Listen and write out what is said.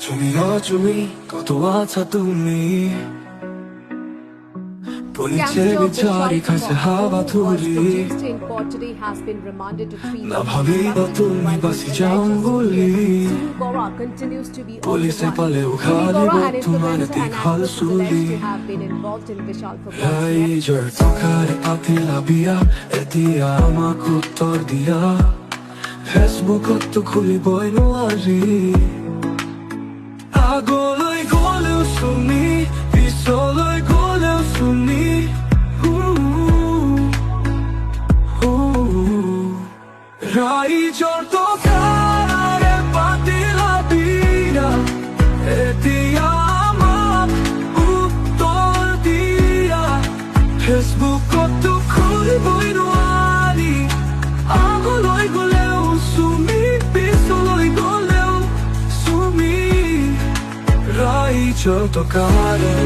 তুমি কত আছা তুমি পুলিশে বিচারি খাইছে হাওয়া ধুলি না ভাবি তুমি বাসি যাও বলি পুলিশে পালে উখালি তোমার দীঘল চুলি ৰাইজৰ টকাৰে পাতিলা বিয়া এতিয়া আমাক উত্তৰ দিয়া ফেচবুকতো খুলিবই নোৱাৰি আগলৈ গলেও শুনি পিছলৈ গলেও শুনি ৰাইজৰ টকাৰে পাতিলা বিয়া এতিয়া আমাক উত্তৰ দিয়া ফেচবুকতো খুলিবই নোৱাৰি আগলৈ গলেও শুনি পিছলৈ গলেও শুনি ৰাইজৰ টকাৰে